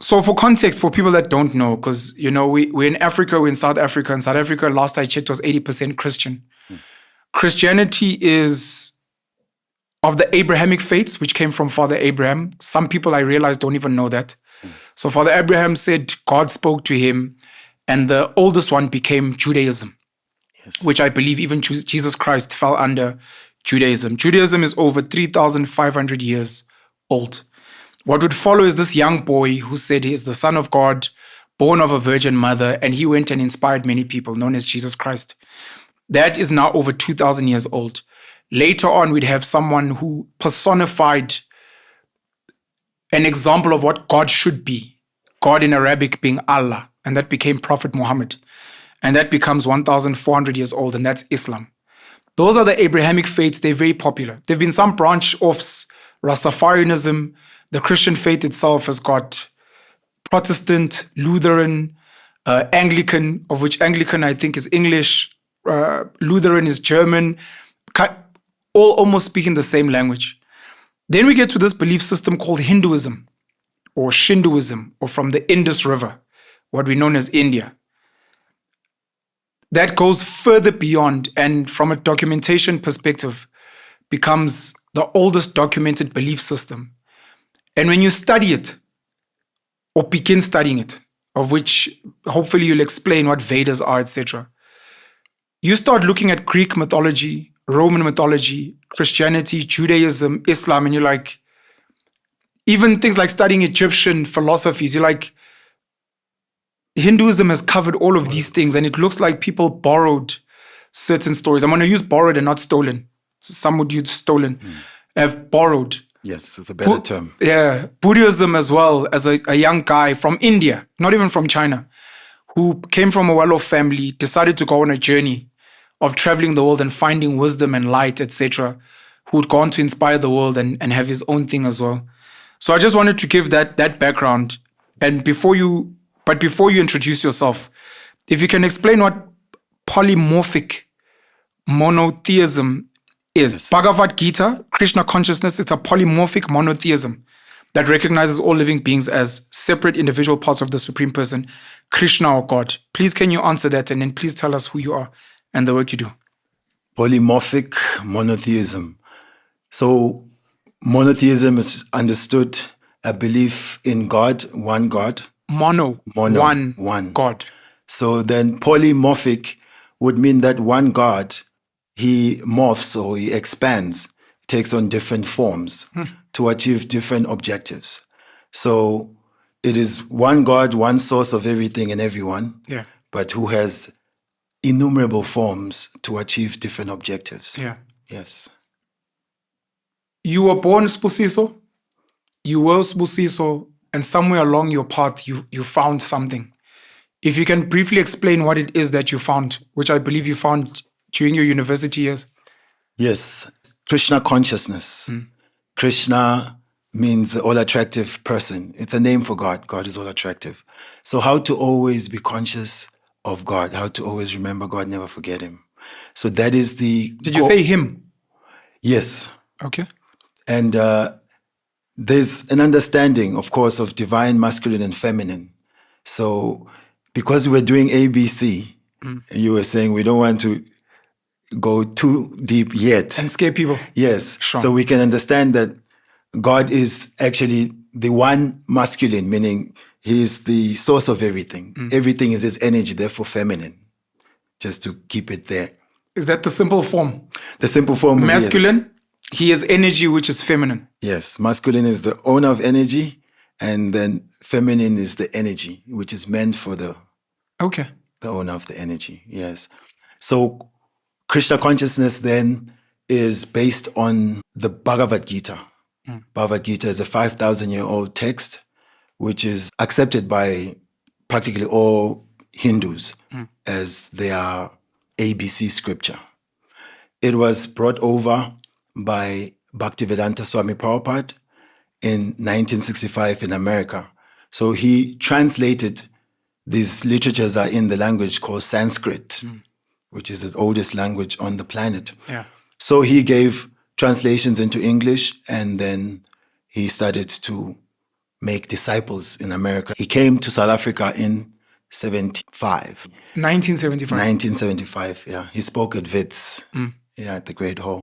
So for context, for people that don't know, because, we're in Africa, we're in South Africa. In South Africa, last I checked, was 80% Christian. Christianity is of the Abrahamic faiths, which came from Father Abraham. Some people, I realize, don't even know that. So Father Abraham said God spoke to him, and the oldest one became Judaism, which I believe even Jesus Christ fell under Judaism. Judaism is over 3,500 years old. What would follow is this young boy who said he is the Son of God, born of a virgin mother, and he went and inspired many people, known as Jesus Christ. That is now over 2,000 years old. Later on, we'd have someone who personified an example of what God should be. God in Arabic being Allah, and that became Prophet Muhammad. And that becomes 1,400 years old, and that's Islam. Those are the Abrahamic faiths. They're very popular. There have been some branch-offs, Rastafarianism. The Christian faith itself has got Protestant, Lutheran, Anglican, of which Anglican I think is English, Lutheran is German, all almost speaking the same language. Then we get to this belief system called Hinduism or Shinduism, or from the Indus River, what we know as India. That goes further beyond, and from a documentation perspective, becomes the oldest documented belief system. And when you study it, or begin studying it, of which hopefully you'll explain what Vedas are, etc., you start looking at Greek mythology, Roman mythology, Christianity, Judaism, Islam, and you're like, even things like studying Egyptian philosophies, you're like, Hinduism has covered all of these things, and it looks like people borrowed certain stories. I'm going to use borrowed and not stolen. Some would use stolen. Have borrowed. Yes, it's a better term. Yeah. Buddhism as well, as a young guy from India, not even from China, who came from a well-off family, decided to go on a journey of traveling the world and finding wisdom and light, etc., who'd gone to inspire the world and have his own thing as well. So I just wanted to give that background. And before you introduce yourself, if you can explain what polymorphic monotheism is. Yes. Bhagavad Gita, Krishna Consciousness, it's a polymorphic monotheism that recognizes all living beings as separate individual parts of the Supreme Person, Krishna or God. Please can you answer that, and then please tell us who you are and the work you do. Polymorphic monotheism. So monotheism is understood a belief in God, one God. Mono, one God. So then polymorphic would mean that one God, he morphs or he expands, takes on different forms to achieve different objectives. So it is one God, one source of everything and everyone, but who has innumerable forms to achieve different objectives. Yeah. Yes. You were born Spusiso, you were Spusiso, and somewhere along your path, you found something. If you can briefly explain what it is that you found, which I believe you found during your university years. Yes. Krishna Consciousness. Krishna means the all-attractive person. It's a name for God. God is all-attractive. So how to always be conscious of God, how to always remember God, never forget him. So that is the... Did you say him? Yes. Okay. And there's an understanding, of course, of divine, masculine, and feminine. So because we're doing ABC, and you were saying we don't want to go too deep yet. And scare people. Yes. Sure. So we can understand that God is actually the one masculine, meaning he is the source of everything. Everything is his energy, therefore feminine. Just to keep it there. Is that the simple form? The simple form. Masculine, he is energy, which is feminine. Yes. Masculine is the owner of energy, and then feminine is the energy, which is meant for the owner of the energy. Yes. So Krishna Consciousness then is based on the Bhagavad Gita. Bhagavad Gita is a 5,000-year-old text, which is accepted by practically all Hindus as their ABC scripture. It was brought over by Bhaktivedanta Swami Prabhupada in 1965 in America. So he translated these literatures are in the language called Sanskrit, which is the oldest language on the planet. Yeah. So he gave translations into English, and then he started to make disciples in America. He came to South Africa in 1975, yeah. He spoke at Wits, at the Great Hall.